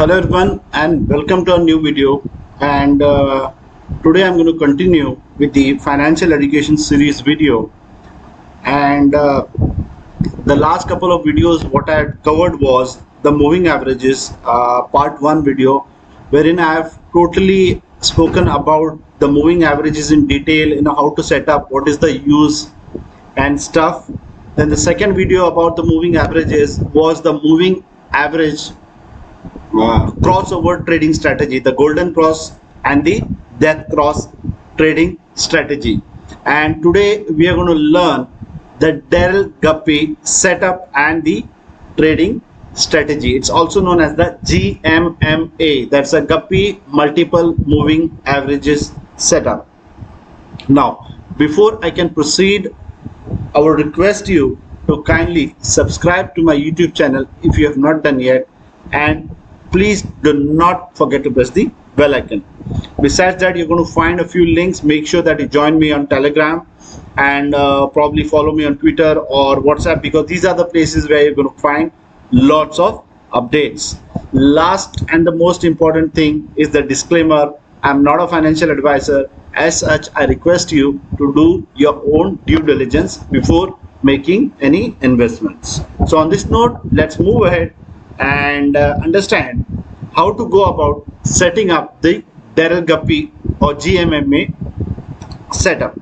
Hello everyone and welcome to a new video, and today I'm going to continue with the financial education series video. And the last couple of videos what I had covered was the moving averages, part 1 video, wherein I have totally spoken about the moving averages in detail, how to set up, what is the use and stuff. Then the second video about the moving averages was the moving average crossover trading strategy, the golden cross and the death cross trading strategy. And today we are going to learn the Darrell Guppy setup and the trading strategy. It's also known as the GMMA, that's a Guppy multiple moving averages setup. Now, before I can proceed, I would request you to kindly subscribe to my YouTube channel if you have not done yet, and please do not forget to press the bell icon. Besides that, you're going to find a few links. Make sure that you join me on Telegram and probably follow me on Twitter or WhatsApp, because these are the places where you're going to find lots of updates. Last and the most important thing is the disclaimer: I'm not a financial advisor. As such, I request you to do your own due diligence before making any investments. So on this note, let's move ahead and understand how to go about setting up the Darrell Guppy or GMMA setup.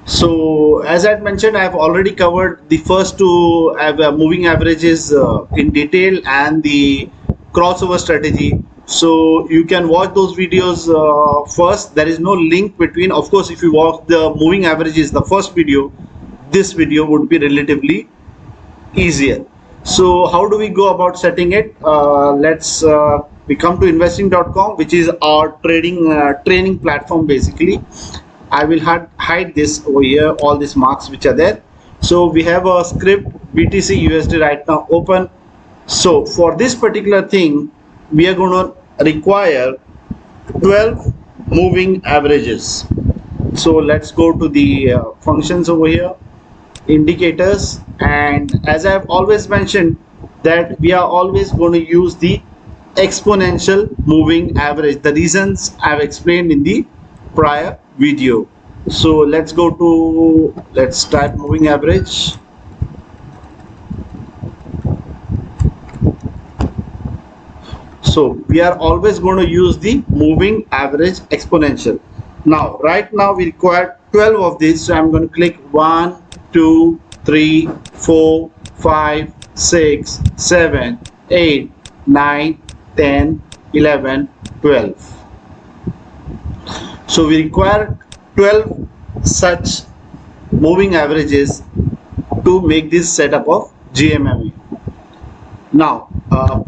So as I mentioned, I have already covered the first two moving averages in detail and the crossover strategy. So you can watch those videos first. There is no link between. Of course, if you watch the moving averages, the first video, this video would be relatively easier. So how do we go about setting it? We come to investing.com, which is our training platform basically. I will hide this over here, all these marks which are there. So we have a script BTC USD right now open. So for this particular thing, we are going to require 12 moving averages. So let's go to the functions over here, indicators, and as I have always mentioned that we are always going to use the exponential moving average. The reasons I have explained in the prior video. So let's type moving average. So we are always going to use the moving average exponential. Now right now we require 12 of these, so I'm going to click 1 2 3 4 5 6 7 8 9 10 11 12. So we require 12 such moving averages to make this setup of GMMA. Now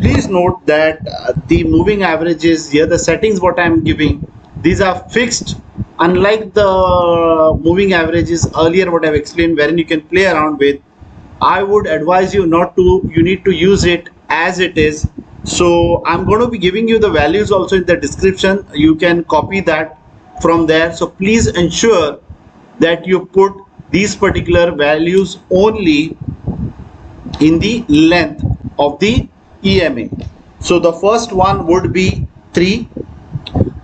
please note that the moving averages here, the settings what I am giving, these are fixed, unlike the moving averages earlier what I've explained wherein you can play around with. I would advise you not to. You need to use it as it is. So I'm going to be giving you the values also in the description. You can copy that from there. So please ensure that you put these particular values only in the length of the EMA. So the first one would be 3.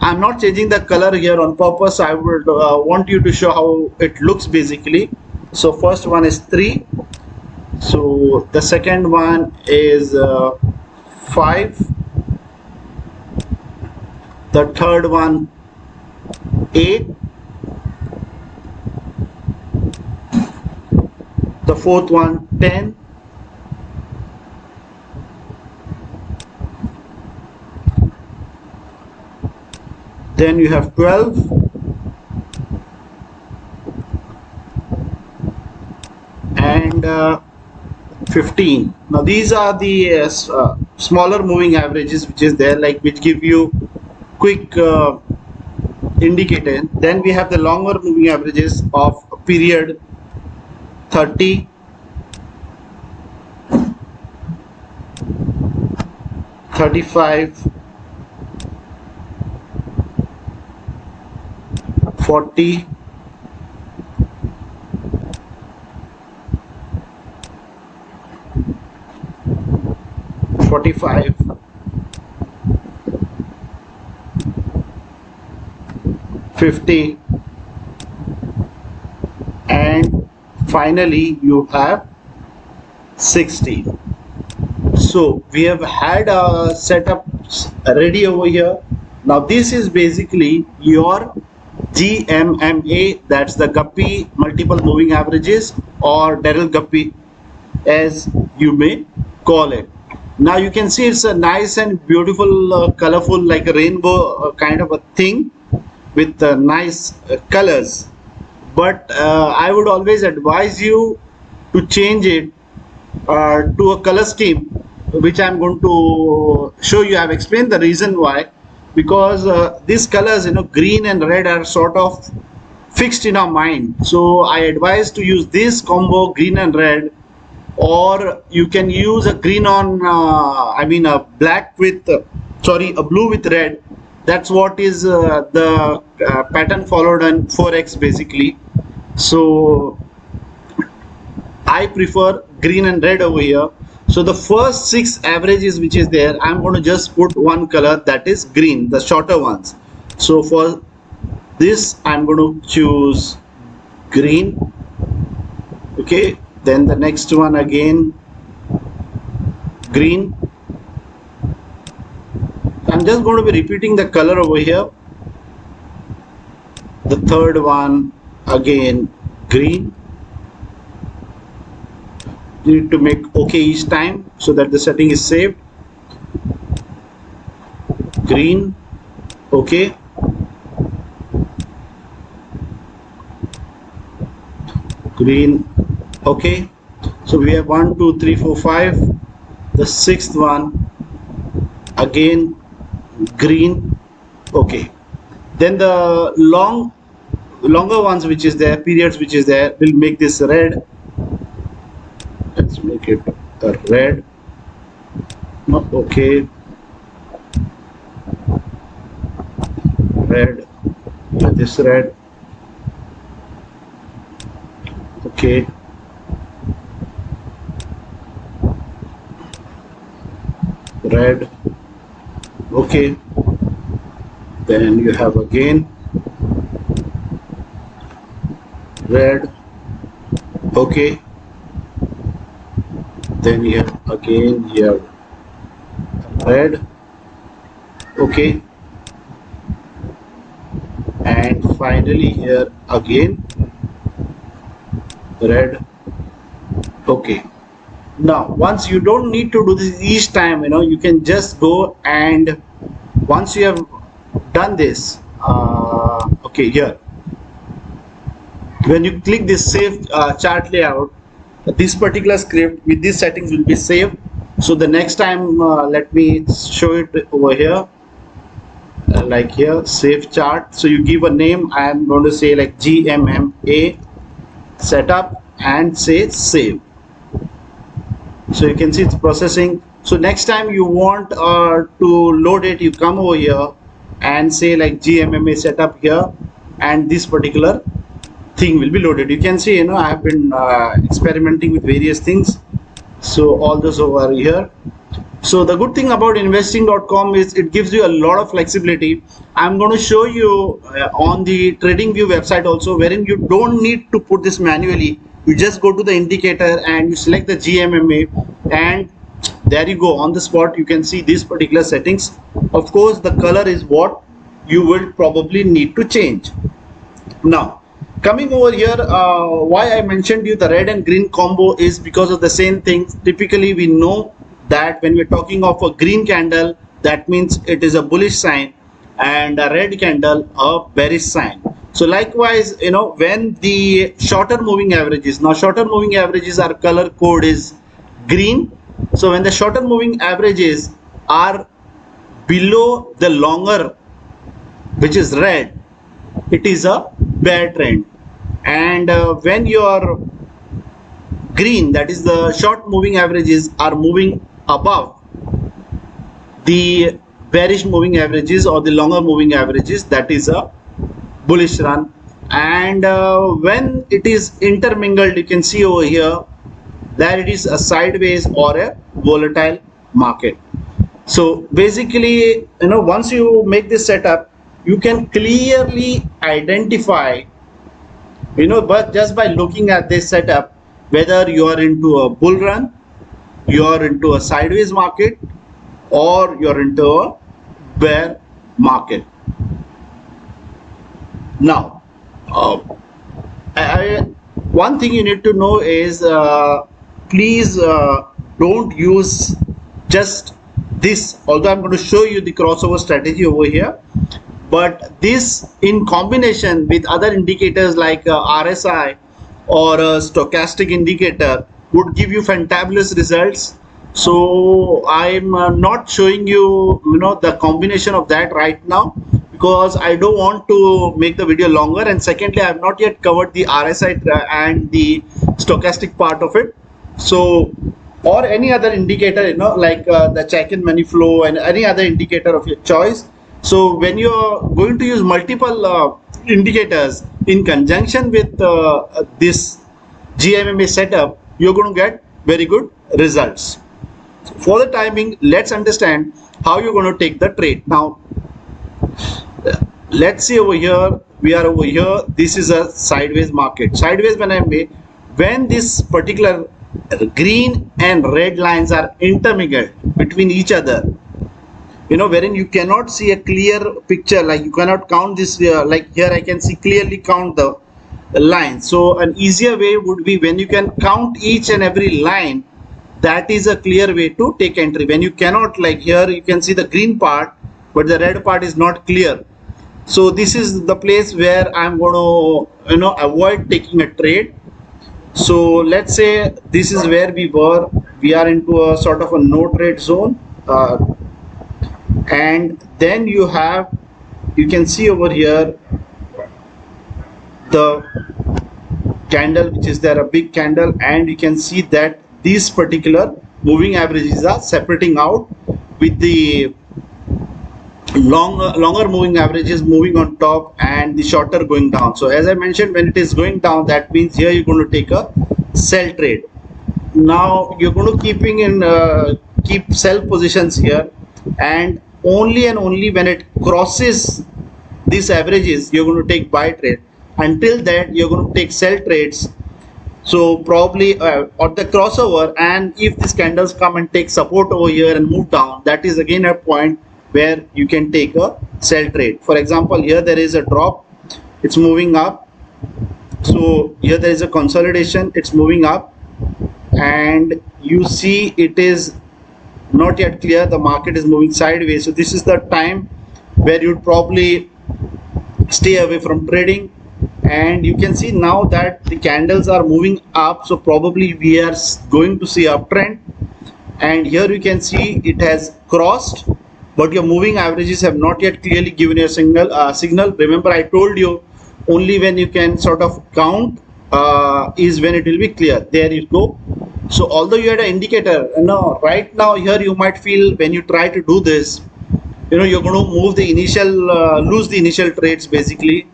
I'm not changing the color here on purpose. I would want you to show how it looks basically. So first one is 3. So the second one is 5. The third one 8. The fourth one 10. Then you have 12, and 15. Now these are the smaller moving averages which is there, like which give you quick indicator. Then we have the longer moving averages of period 30, 35, 40, 45, 50, and finally you have 60. So we have had a setup ready over here. Now this is basically your GMMA, that's the Guppy multiple moving averages, or Darrell Guppy as you may call it. Now you can see it's a nice and beautiful, colorful, like a rainbow kind of a thing with nice colors. But I would always advise you to change it to a color scheme, which I'm going to show you. I've explained the reason why, because these colors, green and red, are sort of fixed in our mind. So I advise to use this combo, green and red, or you can use a green on, a black with, a blue with red. That's what is the pattern followed on Forex basically. So I prefer green and red over here. So the first 6 averages which is there, I'm going to just put one color, that is green, the shorter ones. So for this I'm going to choose green. Okay, then the next one again green. I'm just going to be repeating the color over here. The third one again green. You need to make OK each time so that the setting is saved. Green, OK. Green, OK. So we have 1, 2, 3, 4, 5. The 6th one again green, OK. Then the longer ones which is there, periods which is there, will make this red. Let's make it a red. Okay, red, this red. Okay, red. Okay, then you have again red. Okay, then you have again here red. Okay, and finally here again red. Okay, now once you don't need to do this each time, you can just go, and once you have done this, okay, here when you click this save chart layout, this particular script with these settings will be saved. So the next time, let me show it over here, like here, save chart. So you give a name. I am going to say like GMMA setup and say save. So you can see it's processing. So next time you want to load it, you come over here and say like GMMA setup here, and this particular thing will be loaded. You can see, I have been experimenting with various things. So all this over here. So the good thing about investing.com is it gives you a lot of flexibility. I'm going to show you on the TradingView website also, wherein you don't need to put this manually. You just go to the indicator and you select the GMMA, and there you go, on the spot you can see these particular settings. Of course, the color is what you will probably need to change. Now coming over here, why I mentioned you the red and green combo is because of the same thing. Typically we know that when we're talking of a green candle, that means it is a bullish sign, and a red candle a bearish sign. So likewise, when the shorter moving averages, now shorter moving averages, our color code is green. So when the shorter moving averages are below the longer, which is red, it is a bear trend. And when your green, that is the short moving averages, are moving above the bearish moving averages or the longer moving averages, that is a bullish run. And when it is intermingled, you can see over here that it is a sideways or a volatile market. So basically, once you make this setup, you can clearly identify, but just by looking at this setup, whether you are into a bull run, you are into a sideways market, or you're into a bear market. Now, one thing you need to know is, please don't use just this, although I'm going to show you the crossover strategy over here, but this in combination with other indicators like RSI or a stochastic indicator would give you fantabulous results. So I'm not showing you, the combination of that right now, because I don't want to make the video longer, and secondly I have not yet covered the RSI and the stochastic part of it. So, or any other indicator, like the check-in money flow and any other indicator of your choice. So when you're going to use multiple indicators in conjunction with this GMMA setup, you're going to get very good results. For the timing, let's understand how you're going to take the trade. Now, let's see over here, we are over here, this is a sideways market. Sideways when this particular green and red lines are intermingled between each other, wherein you cannot see a clear picture, like you cannot count this, like here I can see clearly count the lines. So an easier way would be when you can count each and every line, that is a clear way to take entry. When you cannot, like here you can see the green part but the red part is not clear, so this is the place where I'm going to avoid taking a trade. So let's say this is where we are into a sort of a no trade zone, and then you can see over here the candle which is there, a big candle, and you can see that these particular moving averages are separating out with the longer moving averages moving on top and the shorter going down. So as I mentioned, when it is going down, that means here you're going to take a sell trade. Now you're going to keep sell positions here, and only when it crosses these averages you're going to take buy trade. Until that you're going to take sell trades. So probably or the crossover, and if these candles come and take support over here and move down, that is again a point where you can take a sell trade. For example, here there is a drop, it's moving up. So here there is a consolidation, it's moving up, and you see it is not yet clear, the market is moving sideways. So this is the time where you'd probably stay away from trading. And you can see now that the candles are moving up, so probably we are going to see uptrend. And here you can see it has crossed, but your moving averages have not yet clearly given you a signal. Remember, I told you only when you can sort of count is when it will be clear. There you go. So although you had an indicator, right now here you might feel when you try to do this, you're going to move the initial lose the initial trades basically.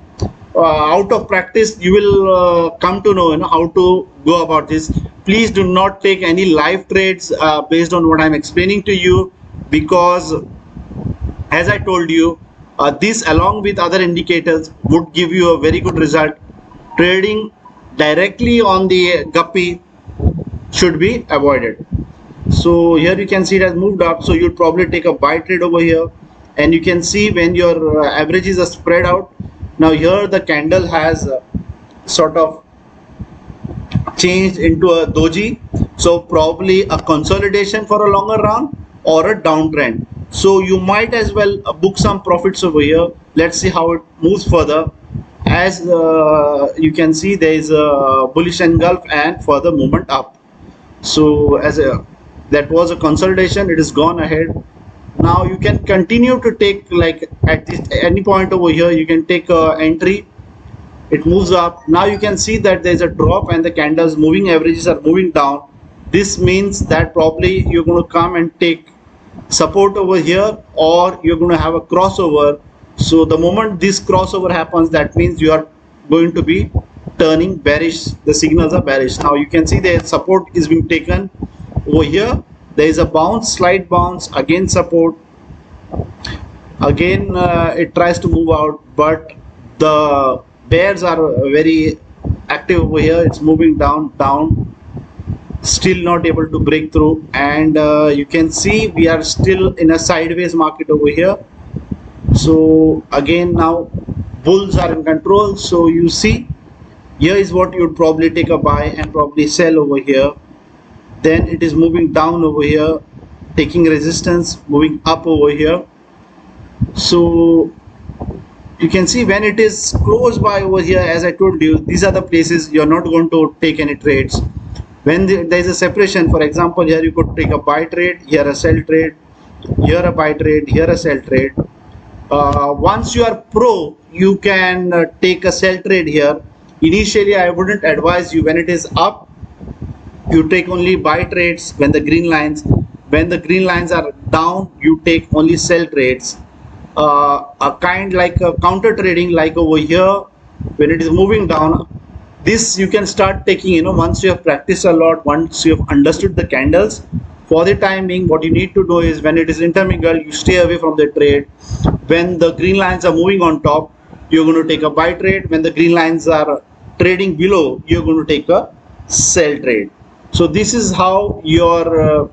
Out of practice you will come to know, how to go about this. Please do not take any live trades based on what I'm explaining to you, because as I told you, this along with other indicators would give you a very good result. Trading directly on the guppy should be avoided. So here you can see it has moved up, so you'd probably take a buy trade over here, and you can see when your averages are spread out. Now here the candle has sort of changed into a doji, so probably a consolidation for a longer run or a downtrend. So you might as well book some profits over here. Let's see how it moves further. As you can see, there is a bullish engulf and further movement up. So that was a consolidation, it is gone ahead. Now you can continue to take, like at any point over here you can take a entry. It moves up. Now you can see that there is a drop and the candles moving averages are moving down. This means that probably you're going to come and take support over here, or you're going to have a crossover. So the moment this crossover happens, that means you are going to be turning bearish. The signals are bearish. Now you can see the support is being taken over here. There is a bounce, slight bounce, again support. Again, it tries to move out, but the bears are very active over here. It's moving down, still not able to break through, and you can see we are still in a sideways market over here. So again, now bulls are in control. So you see, here is what you would probably take a buy and probably sell over here. Then it is moving down over here, taking resistance, moving up over here. So you can see when it is close by over here, as I told you, these are the places you're not going to take any trades. When there is a separation, for example, here you could take a buy trade, here a sell trade, here a buy trade, here a sell trade. Once you are pro, you can take a sell trade here. Initially, I wouldn't advise you. When it is up, you take only buy trades when the green lines. When the green lines are down, you take only sell trades. A kind like a counter trading, like over here, when it is moving down, this you can start taking, once you have practiced a lot, once you have understood the candles. For the time being, what you need to do is, when it is intermingled, you stay away from the trade. When the green lines are moving on top, you're going to take a buy trade. When the green lines are trading below, you're going to take a sell trade. So this is how your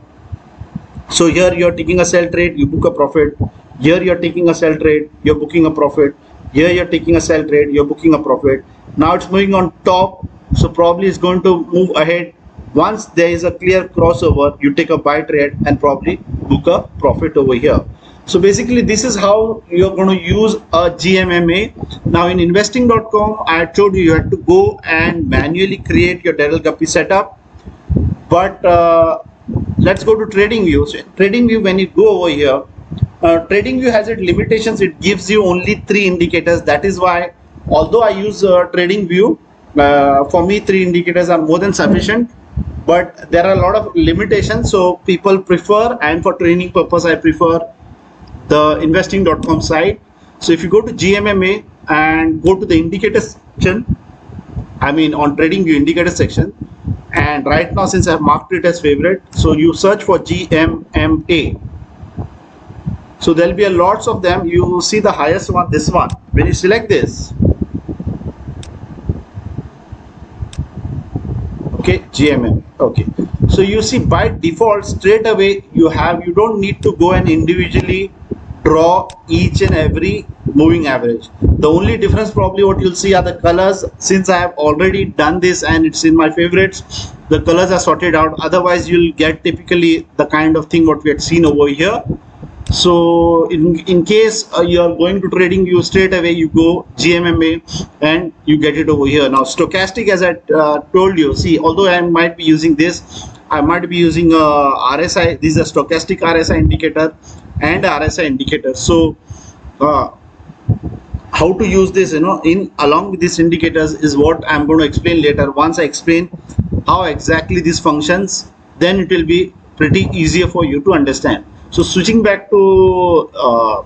so here you're taking a sell trade, you book a profit. Here you're taking a sell trade, you're booking a profit. Here you're taking a sell trade, you're booking a profit. Now it's moving on top, so probably it's going to move ahead. Once there is a clear crossover, you take a buy trade and probably book a profit over here. So basically, this is how you're going to use a GMMA. Now in investing.com, I told you had to go and manually create your Daryl Guppy setup. But let's go to TradingView. So TradingView, when you go over here, TradingView has its limitations. It gives you only 3 indicators. That is why, although I use TradingView, for me 3 indicators are more than sufficient. But there are a lot of limitations, so people prefer, and for training purpose, I prefer the investing.com site. So if you go to GMMA and go to the indicator section, I mean on TradingView indicator section, and right now since I've marked it as favorite, so you search for GMMA. So there'll be a lots of them. You see the highest one, this one. When you select this, okay, GMM, okay, so you see by default straight away you don't need to go and individually draw each and every moving average. The only difference probably what you'll see are the colors. Since I have already done this and it's in my favorites, the colors are sorted out. Otherwise you'll get typically the kind of thing what we had seen over here. So in case you're going to TradingView, straight away you go GMMA and you get it over here. Now stochastic, as I told you, see, although I might be using this, I might be using RSI. This is a stochastic RSI indicator and RSI indicator. So how to use this, in along with these indicators is what I'm going to explain later. Once I explain how exactly this functions, then it will be pretty easier for you to understand. So switching back to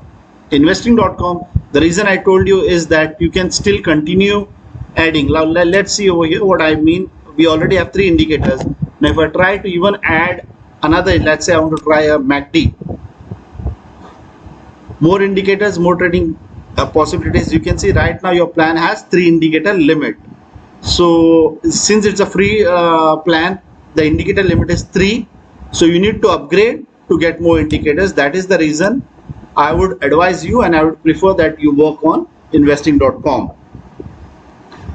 investing.com, the reason I told you is that you can still continue adding. Now let's see over here what I mean. We already have 3 indicators. Now if I try to even add another, let's say I want to try a MACD, more indicators, more trading possibilities. You can see right now your plan has 3 indicator limit. So since it's a free plan, the indicator limit is 3. So you need to upgrade to get more indicators. That is the reason I would advise you, and I would prefer that you work on investing.com.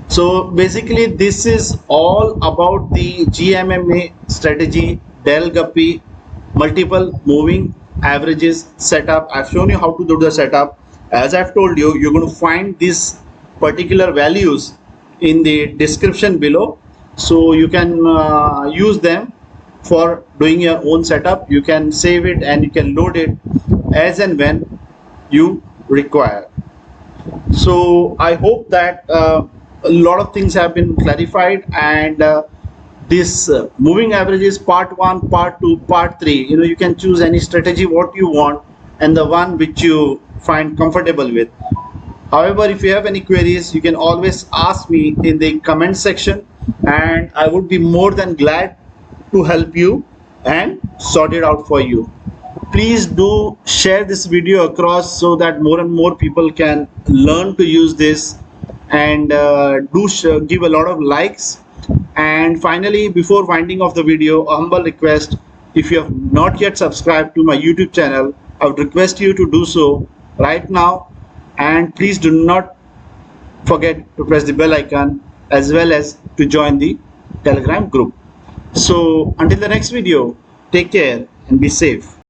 So basically this is all about the GMMA strategy, Daryl Guppy, multiple moving averages setup. I've shown you how to do the setup. As I've told you, you're going to find these particular values in the description below, so you can use them for doing your own setup. You can save it and you can load it as and when you require. So I hope that a lot of things have been clarified, and this moving averages part 1, part 2, part 3, you can choose any strategy what you want and the one which you find comfortable with. However, if you have any queries, you can always ask me in the comment section, and I would be more than glad to help you and sort it out for you. please do share this video across so that more and more people can learn to use this, and give a lot of likes. And finally, before winding off the video, a humble request: if you have not yet subscribed to my YouTube channel, I would request you to do so right now, and please do not forget to press the bell icon as well as to join the Telegram group. So until the next video, take care and be safe.